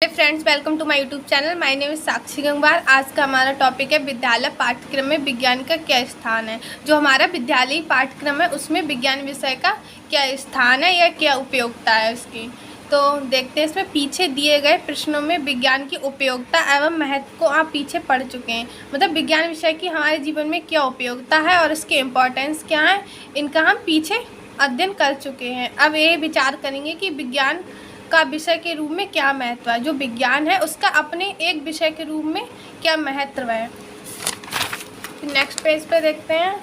Friends, welcome to my YouTube channel. My name is Sakshi Gangwar. आज का हमारा टॉपिक है विद्यालय पाठ्यक्रम में विज्ञान का क्या स्थान है। जो हमारा विद्यालय पाठ्यक्रम है उसमें विज्ञान विषय का क्या स्थान है या क्या उपयोगिता है उसकी। तो देखते हैं इसमें पीछे दिए गए प्रश्नों में विज्ञान की उपयोगिता एवं महत्व को आप पीछे पढ़ चुके हैं। मतलब विज्ञान विषय की हमारे जीवन में क्या उपयोगिता है और इसके इम्पोर्टेंस क्या है, इनका हम पीछे अध्ययन कर चुके हैं। अब ये विचार करेंगे कि विज्ञान का विषय के रूप में क्या महत्व है, जो विज्ञान है उसका अपने एक विषय के रूप में क्या महत्व है। नेक्स्ट पेज पे देखते हैं,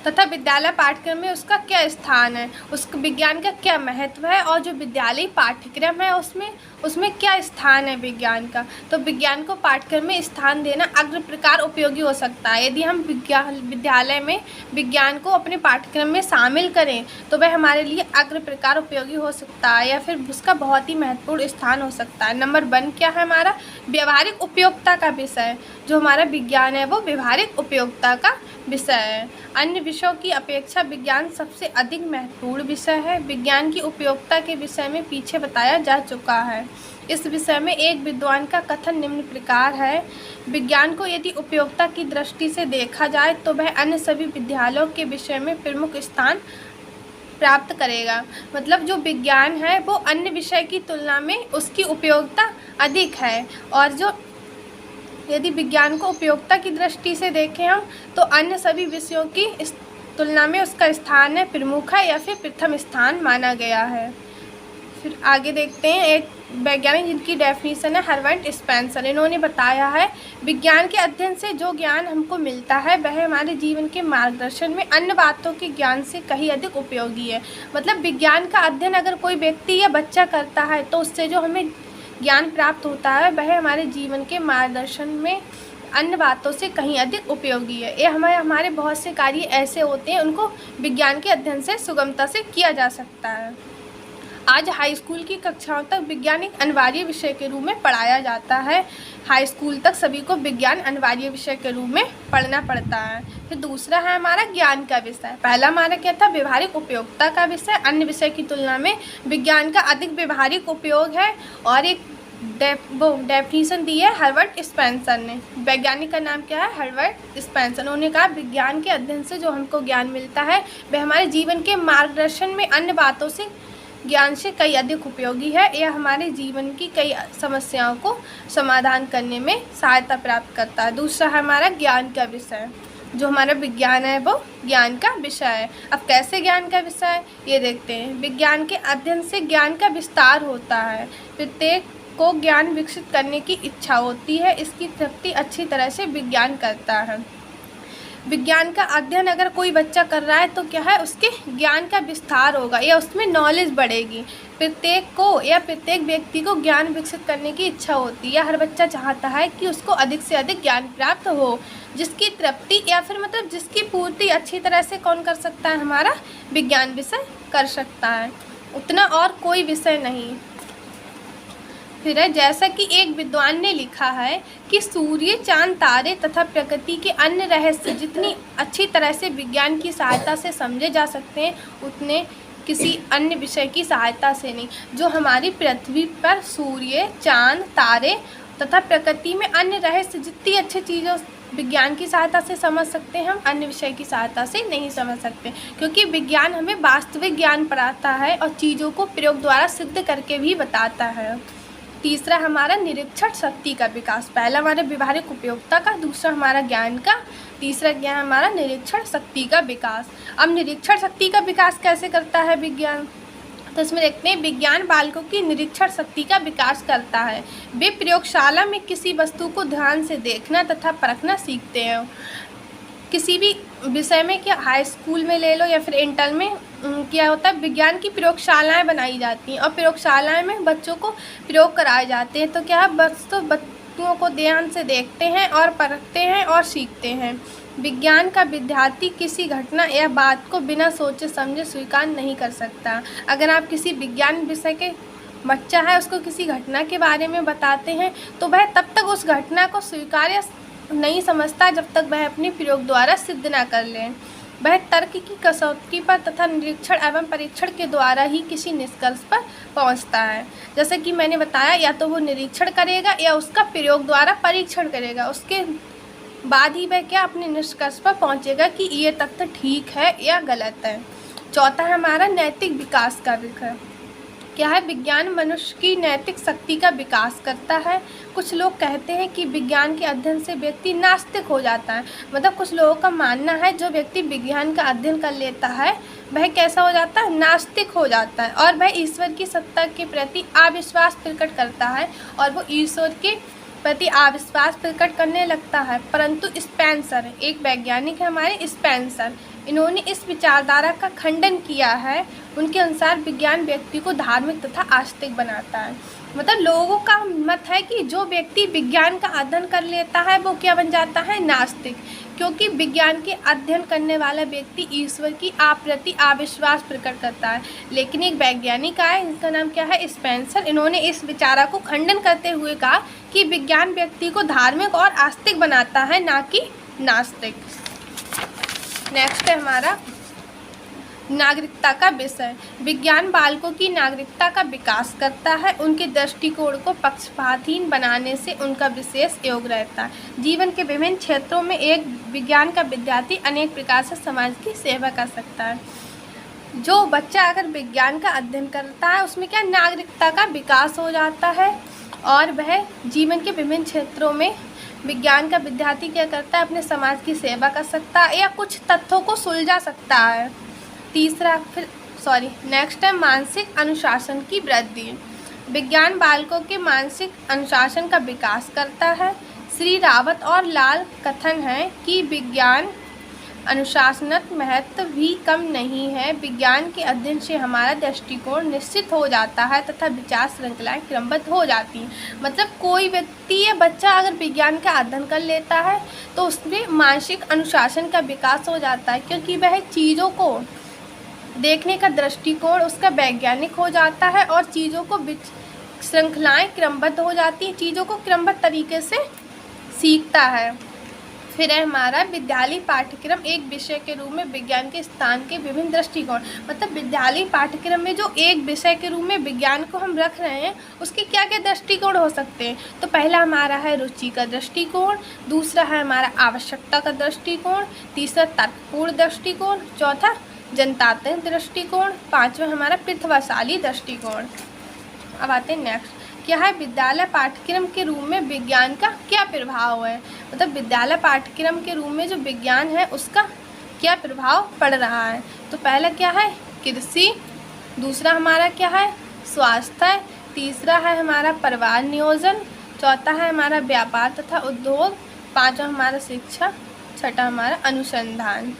तथा विद्यालय पाठ्यक्रम में उसका क्या स्थान है, उस विज्ञान का क्या महत्व है और जो विद्यालय पाठ्यक्रम है उसमें क्या स्थान है विज्ञान का। तो विज्ञान को पाठ्यक्रम में स्थान देना अग्र प्रकार उपयोगी हो सकता है। यदि हम विद्यालय में विज्ञान को अपने पाठ्यक्रम में शामिल करें तो वह हमारे लिए अग्र प्रकार उपयोगी हो सकता है या फिर उसका बहुत ही महत्वपूर्ण स्थान हो सकता है। नंबर 1 क्या है हमारा, व्यवहारिक उपयोगिता का विषय। जो हमारा विज्ञान है वो व्यवहारिक उपयोगिता का विषय है। अन्य विषयों की अपेक्षा विज्ञान सबसे अधिक महत्वपूर्ण विषय है। विज्ञान की उपयोगिता के विषय में पीछे बताया जा चुका है। इस विषय में एक विद्वान का कथन निम्न प्रकार है, विज्ञान को यदि उपयोगिता की दृष्टि से देखा जाए तो वह अन्य सभी विद्यालयों के विषय में प्रमुख स्थान प्राप्त करेगा। मतलब जो विज्ञान है वो अन्य विषय की तुलना में उसकी उपयोगिता अधिक है, और जो यदि विज्ञान को उपयोगिता की दृष्टि से देखें हम तो अन्य सभी विषयों की इस तुलना में उसका स्थान है प्रमुख है या फिर प्रथम स्थान माना गया है। फिर आगे देखते हैं, एक वैज्ञानिक जिनकी डेफिनेशन है हर्बर्ट स्पेंसर। इन्होंने बताया है, विज्ञान के अध्ययन से जो ज्ञान हमको मिलता है वह हमारे जीवन के मार्गदर्शन में अन्य बातों के ज्ञान से कहीं अधिक उपयोगी है। मतलब विज्ञान का अध्ययन अगर कोई व्यक्ति या बच्चा करता है तो उससे जो हमें ज्ञान प्राप्त होता है वह हमारे जीवन के मार्गदर्शन में अन्य बातों से कहीं अधिक उपयोगी है। ये हमारे बहुत से कार्य ऐसे होते हैं उनको विज्ञान के अध्ययन से सुगमता से किया जा सकता है। आज हाई स्कूल की कक्षाओं तक विज्ञान एक अनिवार्य विषय के रूप में पढ़ाया जाता है। हाई स्कूल तक सभी को विज्ञान अनिवार्य विषय के रूप में पढ़ना पड़ता है। फिर दूसरा है हमारा ज्ञान का विषय। पहला हमारा क्या था, व्यवहारिक उपयोगिता का विषय। अन्य विषय की तुलना में विज्ञान का अधिक व्यवहारिक उपयोग है। और एक डेफिनेशन दी है हर्बर्ट स्पेंसर ने। वैज्ञानिक का नाम क्या है, हर्बर्ट स्पेंसर। उन्होंने कहा विज्ञान के अध्ययन से जो हमको ज्ञान मिलता है वह हमारे जीवन के मार्गदर्शन में अन्य बातों से ज्ञान से कई अधिक उपयोगी है। यह हमारे जीवन की कई समस्याओं को समाधान करने में सहायता प्राप्त करता है। दूसरा है हमारा ज्ञान का विषय। जो हमारा विज्ञान है वो ज्ञान का विषय है। अब कैसे ज्ञान का विषय है ये देखते हैं। विज्ञान के अध्ययन से ज्ञान का विस्तार होता है। प्रत्येक को ज्ञान विकसित करने की इच्छा होती है, इसकी तृप्ति अच्छी तरह से विज्ञान करता है। विज्ञान का अध्ययन अगर कोई बच्चा कर रहा है तो क्या है, उसके ज्ञान का विस्तार होगा या उसमें नॉलेज बढ़ेगी। प्रत्येक को या प्रत्येक व्यक्ति को ज्ञान विकसित करने की इच्छा होती है या हर बच्चा चाहता है कि उसको अधिक से अधिक ज्ञान प्राप्त हो, जिसकी तृप्ति या फिर मतलब जिसकी पूर्ति अच्छी तरह से कौन कर सकता है, हमारा विज्ञान विषय कर सकता है, उतना और कोई विषय नहीं। फिर है, जैसा कि एक विद्वान ने लिखा है कि सूर्य, चांद, तारे तथा प्रकृति के अन्य रहस्य जितनी अच्छी तरह से विज्ञान की सहायता से समझे जा सकते हैं उतने किसी अन्य विषय की सहायता से नहीं। जो हमारी पृथ्वी पर सूर्य, चांद, तारे तथा प्रकृति में अन्य रहस्य जितनी अच्छी चीज़ों विज्ञान की सहायता से समझ सकते हैं, हम अन्य विषय की सहायता से नहीं समझ सकते, क्योंकि विज्ञान हमें वास्तविक ज्ञान पढ़ाता है और चीज़ों को प्रयोग द्वारा सिद्ध करके भी बताता है। तीसरा हमारा निरीक्षण शक्ति का विकास। पहला हमारा व्यवहारिक उपयोगिता का, दूसरा हमारा ज्ञान का, तीसरा क्या है हमारा निरीक्षण शक्ति का विकास। अब निरीक्षण शक्ति का विकास कैसे करता है विज्ञान, तो इसमें देखते हैं विज्ञान बालकों की निरीक्षण शक्ति का विकास करता है। वे प्रयोगशाला में किसी वस्तु को ध्यान से देखना तथा परखना सीखते हैं। किसी भी विषय में, क्या हाई स्कूल में ले लो या फिर इंटर में क्या होता है, विज्ञान की प्रयोगशालाएं बनाई जाती हैं और प्रयोगशालाएं में बच्चों को प्रयोग कराए जाते हैं। तो क्या है, वस्तुओं को ध्यान से देखते हैं और परखते हैं और सीखते हैं। विज्ञान का विद्यार्थी किसी घटना या बात को बिना सोचे समझे स्वीकार नहीं कर सकता। अगर आप किसी विज्ञान विषय के बच्चा है उसको किसी घटना के बारे में बताते हैं तो वह तब तक उस घटना को स्वीकार या नहीं समझता जब तक वह अपने प्रयोग द्वारा सिद्ध ना कर ले। वह तर्क की कसौटी पर तथा निरीक्षण एवं परीक्षण के द्वारा ही किसी निष्कर्ष पर पहुंचता है। जैसे कि मैंने बताया, या तो वो निरीक्षण करेगा या उसका प्रयोग द्वारा परीक्षण करेगा, उसके बाद ही वह क्या अपने निष्कर्ष पर पहुंचेगा कि ये तथ्य ठीक है या गलत है। चौथा है हमारा नैतिक विकास का विषय। क्या है? विज्ञान मनुष्य की नैतिक शक्ति का विकास करता है। कुछ लोग कहते हैं कि विज्ञान के अध्ययन से व्यक्ति नास्तिक हो जाता है। मतलब कुछ लोगों का मानना है जो व्यक्ति विज्ञान का अध्ययन कर लेता है वह कैसा हो जाता है? नास्तिक हो जाता है, और वह ईश्वर की सत्ता के प्रति अविश्वास प्रकट करता है और वो ईश्वर के प्रति अविश्वास प्रकट करने लगता है। परंतु स्पेंसर, एक वैज्ञानिक है हमारे स्पेंसर, इन्होंने इस विचारधारा का खंडन किया है। उनके अनुसार विज्ञान व्यक्ति को धार्मिक तथा आस्तिक बनाता है। मतलब लोगों का मत है कि जो व्यक्ति विज्ञान का अध्ययन कर लेता है वो क्या बन जाता है? नास्तिक, क्योंकि विज्ञान के अध्ययन करने वाला व्यक्ति ईश्वर की प्रति अविश्वास प्रकट करता है। लेकिन एक वैज्ञानिक आए, इनका नाम क्या है? स्पेंसर, इन्होंने इस विचारा को खंडन करते हुए कहा कि विज्ञान व्यक्ति को धार्मिक और आस्तिक बनाता है, ना कि नास्तिक। नेक्स्ट है हमारा नागरिकता का विषय। विज्ञान बालकों की नागरिकता का विकास करता है, उनके दृष्टिकोण को पक्षपातहीन बनाने से उनका विशेष योग रहता है। जीवन के विभिन्न क्षेत्रों में एक विज्ञान का विद्यार्थी अनेक प्रकार से समाज की सेवा कर सकता है। जो बच्चा अगर विज्ञान का अध्ययन करता है उसमें क्या नागरिकता का विकास हो जाता है, और वह जीवन के विभिन्न क्षेत्रों में विज्ञान का विद्यार्थी क्या करता है? अपने समाज की सेवा कर सकता है या कुछ तथ्यों को सुलझा सकता है। नेक्स्ट है मानसिक अनुशासन की वृद्धि। विज्ञान बालकों के मानसिक अनुशासन का विकास करता है। श्री रावत और लाल कथन है कि विज्ञान अनुशासनात्मक महत्व भी कम नहीं है। विज्ञान के अध्ययन से हमारा दृष्टिकोण निश्चित हो जाता है तथा विचार श्रृंखलाएं क्रमबद्ध हो जाती हैं। मतलब कोई व्यक्ति या बच्चा अगर विज्ञान का अध्ययन कर लेता है तो उसमें मानसिक अनुशासन का विकास हो जाता है, क्योंकि वह चीज़ों को देखने का दृष्टिकोण उसका वैज्ञानिक हो जाता है और चीज़ों को श्रृंखलाएं क्रमबद्ध हो जाती हैं, चीज़ों को क्रमबद्ध तरीके से सीखता है। फिर है हमारा विद्यालय पाठ्यक्रम एक विषय के रूप में विज्ञान के स्थान के विभिन्न दृष्टिकोण। मतलब विद्यालय पाठ्यक्रम में जो एक विषय के रूप में विज्ञान को हम रख रहे हैं उसके क्या क्या दृष्टिकोण हो सकते हैं? तो पहला हमारा है रुचि का दृष्टिकोण, दूसरा है हमारा आवश्यकता का दृष्टिकोण, तीसरा तर्कपूर्ण दृष्टिकोण, चौथा जनतांत्रिक दृष्टिकोण, पांचवा हमारा प्रतिभाशाली दृष्टिकोण। अब आते हैं नेक्स्ट, क्या है? विद्यालय पाठ्यक्रम के रूप में विज्ञान का क्या प्रभाव है? मतलब विद्यालय पाठ्यक्रम के रूप में जो विज्ञान है उसका क्या प्रभाव पड़ रहा है? तो पहला क्या है? कृषि, दूसरा हमारा क्या है? स्वास्थ्य, तीसरा है हमारा परिवार नियोजन, चौथा है हमारा व्यापार तथा उद्योग, पांचवा हमारा शिक्षा, छठा हमारा अनुसंधान।